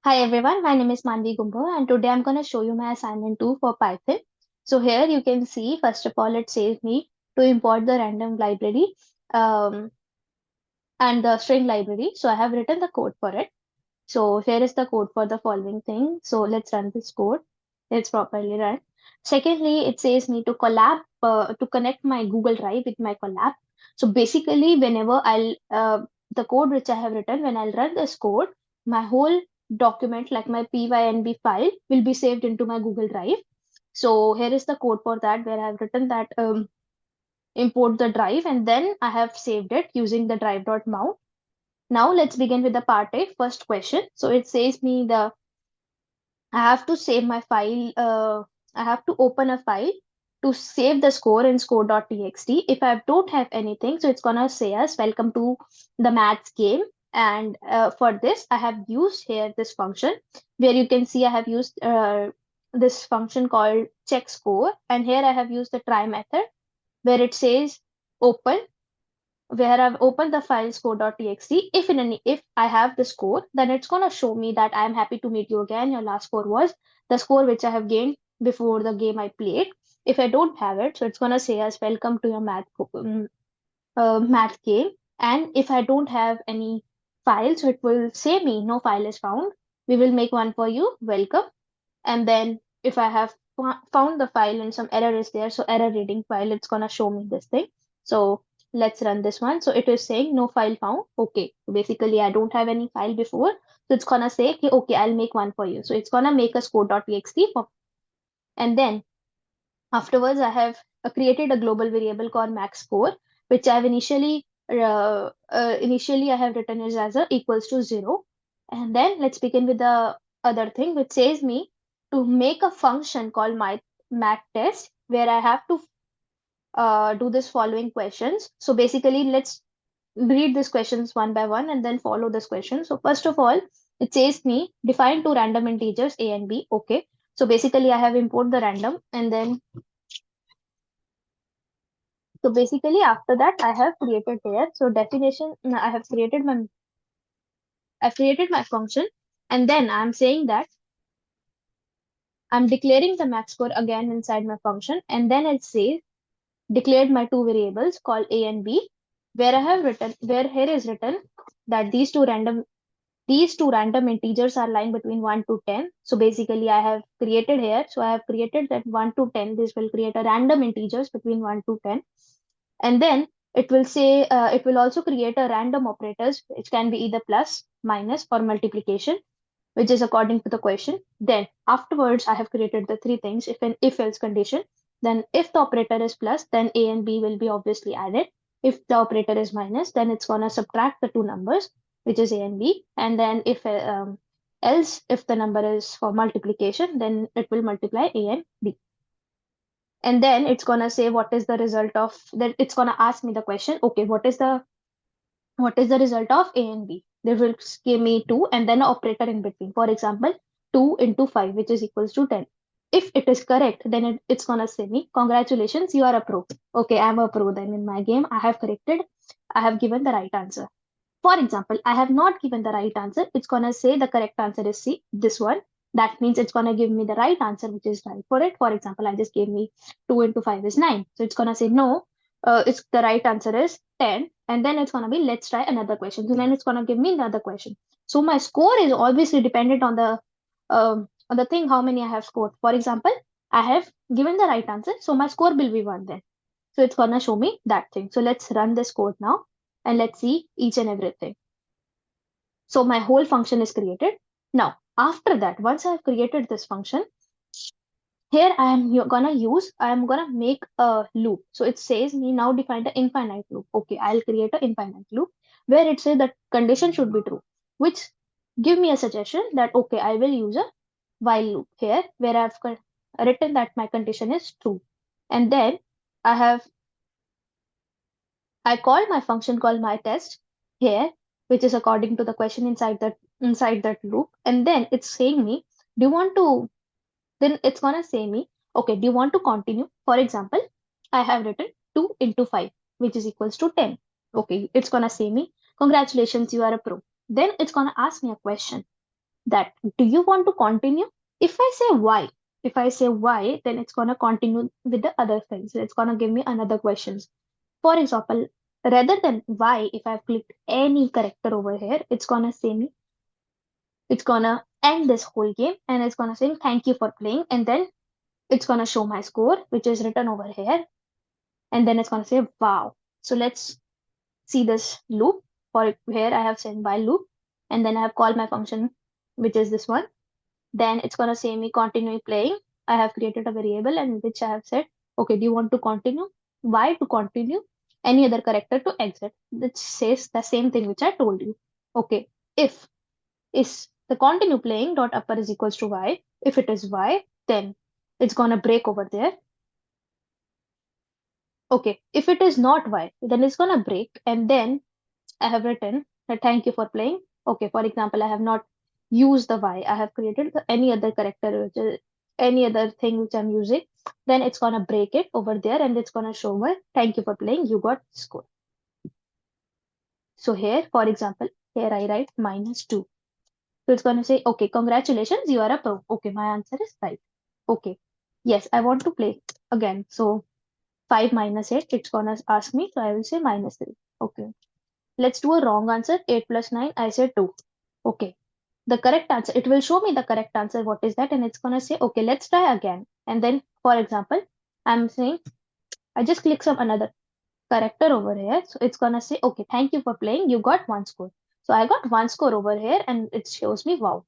Hi everyone, my name is Manvi Gumbo and today I'm going to show you my assignment 2 for Python. So here you can see, first of all, it says me to import the random library um, and the string library. So I have written the code for it. So here is the code for the following thing. So let's run this code. It's properly run. Secondly, it says me to connect my Google Drive with my Collab. So basically, whenever the code which I have written, when I'll run this code, my whole document, like my PYNB file, will be saved into my Google Drive. So here is the code for that, where I've written that import the drive, and then I have saved it using the drive.mount. Now let's begin with the part A, first question. So it says me I have to save my file. I have to open a file to save the score in score.txt. If I don't have anything, so it's gonna say us welcome to the maths game. And for this, I have used here this function where you can see I have used this function called check score, and here I have used the try method where it says open, where I've opened the file score.txt. If I have the score, then it's gonna show me that I'm happy to meet you again. Your last score was the score which I have gained before the game I played. If I don't have it, so it's gonna say as welcome to your math game. And if I don't have any file, so it will say me no file is found. We will make one for you. Welcome. And then if I have found the file and some error is there, so error reading file, it's gonna show me this thing. So let's run this one. So it is saying no file found. Okay, so basically I don't have any file before, so it's gonna say okay, I'll make one for you. So it's gonna make a score.txt and then afterwards I have created a global variable called max score, which I've initially I have written it as a equals to 0. And then let's begin with the other thing, which says me to make a function called my math test, where I have to do this following questions. So basically, let's read these questions one by one and then follow this question. So first of all, it says me define two random integers a and b. Okay. So basically, I have import the random, and then so basically after that I have created here. So definition, I've created my function, and then I'm saying that I'm declaring the max score again inside my function, and then it says declared my two variables called a and b, where here is written that these two random integers are lying between 1 to 10. So basically I have created here, so I have created that 1 to 10, this will create a random integers between 1 to 10. And then it will also create a random operators, which can be either plus, minus, or multiplication, which is according to the question. Then afterwards, I have created the three things. If an if else condition, then if the operator is plus, then a and b will be obviously added. If the operator is minus, then it's gonna subtract the two numbers, which is a and b. And then if else, if the number is for multiplication, then it will multiply a and b. And then it's gonna say what is the result of that. It's gonna ask me the question. Okay, what is the result of A and B? They will give me 2 and then an operator in between. For example, 2 into 5, which is equals to 10. If it is correct, then it's going to say me, congratulations, you are a pro. Okay, I'm a pro then in my game. I have given the right answer. For example, I have not given the right answer. It's going to say the correct answer is C, this one. That means it's going to give me the right answer, which is right for it. For example, I just gave me 2 into 5 is 9. So it's going to say no, it's the right answer is 10. And then it's going to be let's try another question. So then it's going to give me another question. So my score is obviously dependent on the thing how many I have scored. For example, I have given the right answer, so my score will be 1 then. So it's going to show me that thing. So let's run this code now and let's see each and everything. So my whole function is created. Now, after that, once I've created this function, here I am gonna make a loop. So it says me now define the infinite loop. Okay, I'll create an infinite loop where it says that condition should be true, which give me a suggestion that okay, I will use a while loop here where written that my condition is true. And then I have I called my function called my test here, which is according to the question inside that loop. And then it's saying me, do you want to then it's gonna say me, okay, do you want to continue? For example, I have written 2 into 5, which is equals to 10. Okay, it's gonna say me, congratulations, you are a pro. Then it's gonna ask me a question that do you want to continue? If I say y, then it's gonna continue with the other things. So it's gonna give me another questions. For example, rather than y, if I've clicked any character over here, it's gonna say me, it's gonna end this whole game and it's gonna say thank you for playing, and then it's gonna show my score, which is written over here, and then it's gonna say wow. So let's see this loop. For here I have said while loop, and then I have called my function, which is this one. Then it's gonna say me continue playing. I have created a variable in which I have said, okay, do you want to continue? Why to continue? Any other character to exit. That says the same thing which I told you. Okay, if is the continue playing dot upper is equals to y. If it is y, then it's gonna break over there. Okay, if it is not y, then it's gonna break, and then I have written that thank you for playing. Okay, for example, I have not used the y. I have created any other character, which is any other thing which I'm using. Then it's gonna break it over there, and it's gonna show me thank you for playing. You got score. So here, for example, here I write -2. So it's gonna say, okay, congratulations, you are a pro. Okay, my answer is right. Okay, yes, I want to play again. So 5 minus 8, it's gonna ask me. So I will say -3. Okay. Let's do a wrong answer. 8 plus 9, I said 2. Okay. The correct answer, it will show me the correct answer. What is that? And it's going to say, okay, let's try again. And then, for example, I'm saying, I just click some another character over here. So it's going to say, okay, thank you for playing. You got 1 score. So I got 1 score over here and it shows me, wow.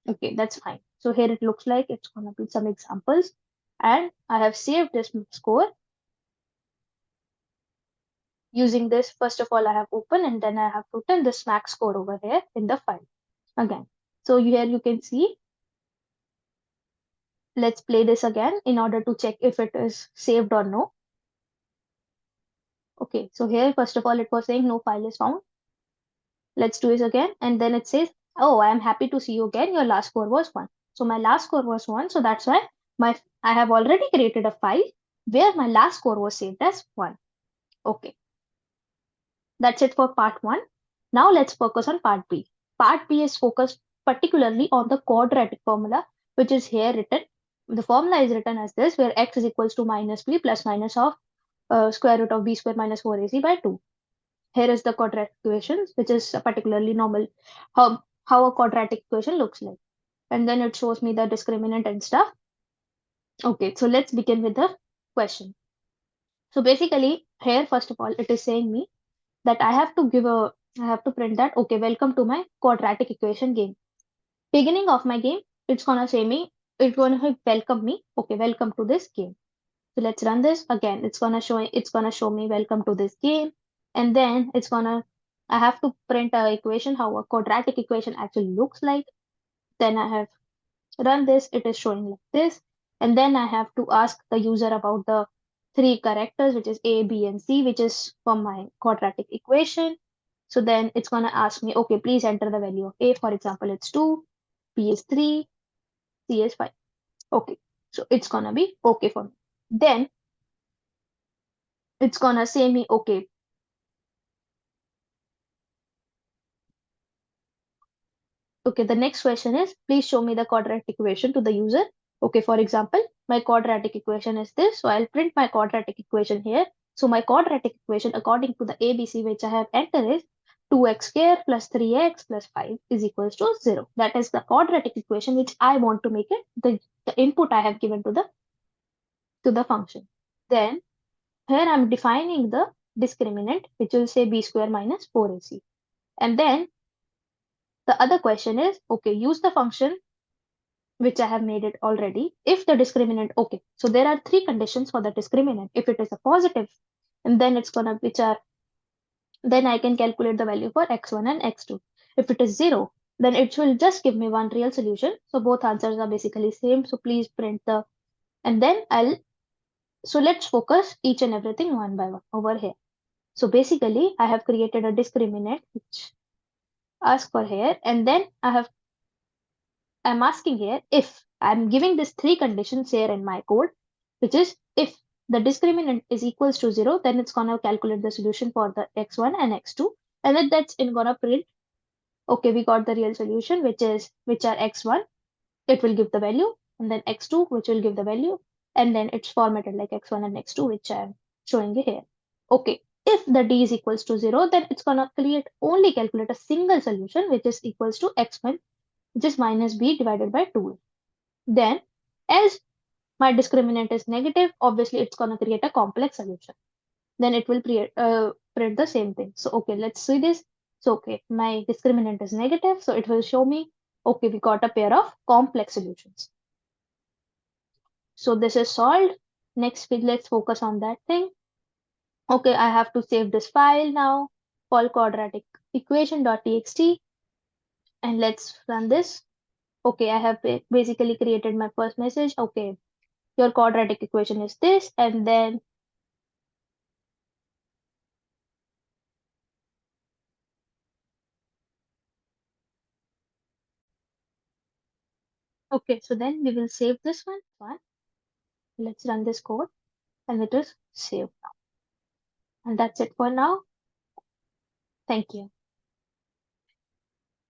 Okay, that's fine. So here it looks like it's going to be some examples. And I have saved this score. Using this, first of all, I have opened and then I have put in this max score over here in the file again. So here you can see, let's play this again in order to check if it is saved or no. Okay, so here, first of all, it was saying no file is found. Let's do this again. And then it says, oh, I am happy to see you again. Your last score was 1. So my last score was 1. So that's why I have already created a file where my last score was saved as 1. Okay. That's it for part 1. Now let's focus on part B. Part B is focused particularly on the quadratic formula, which is here written. The formula is written as this, where x is equals to minus b plus minus of square root of b square minus 4ac by 2. Here is the quadratic equation, which is particularly normal, how a quadratic equation looks like. And then it shows me the discriminant and stuff. Okay, so let's begin with the question. So basically, here, first of all, it is saying me that I have to print that, okay, welcome to my quadratic equation game. Beginning of my game, it's gonna say me, it's gonna welcome me, okay, welcome to this game. So let's run this again. It's gonna show me welcome to this game, and then I have to print a equation, how a quadratic equation actually looks like. Then I have run this, it is showing like this, and then I have to ask the user about the 3 characters, which is a, b, and c, which is from my quadratic equation. So then it's gonna ask me, okay, please enter the value of a. For example, it's 2, b is 3, c is 5. Okay, so it's gonna be okay for me. Then it's gonna say me, okay, the next question is, please show me the quadratic equation to the user. Okay, for example, my quadratic equation is this. So I'll print my quadratic equation here. So my quadratic equation according to the ABC which I have entered is 2x square plus 3x plus 5 is equals to 0. That is the quadratic equation which I want to make it, the input I have given to the function. Then here I'm defining the discriminant, which will say b square minus 4ac. And then the other question is, okay, use the function which I have made it already. If the discriminant, okay, so there are 3 conditions for the discriminant. If it is a positive, and then then I can calculate the value for x1 and x2. If it is 0, then it will just give me one real solution. So both answers are basically same. So please print and then so let's focus each and everything one by one over here. So basically, I have created a discriminant which ask for here, and then I'm asking here if I'm giving this 3 conditions here in my code, which is if the discriminant is equals to 0, then it's gonna calculate the solution for the x1 and x2, and then that's gonna print Okay, we got the real solution, which are x1, it will give the value, and then x2, which will give the value, and then it's formatted like x1 and x2, which I'm showing you here. Okay, if the d is equals to 0, then it's gonna only calculate a single solution, which is equals to x1, which is minus b divided by 2. Then, as my discriminant is negative, obviously it's gonna create a complex solution. Then it will print the same thing. So okay, let's see this. So okay, my discriminant is negative, so it will show me, okay, we got a pair of complex solutions. So this is solved. Next, let's focus on that thing. Okay, I have to save this file now, call quadratic equation.txt, and let's run this. Okay, I have basically created my first message. Okay, your quadratic equation is this, and then okay, so then we will save this one. Let's run this code, and it is saved now. And that's it for now. Thank you.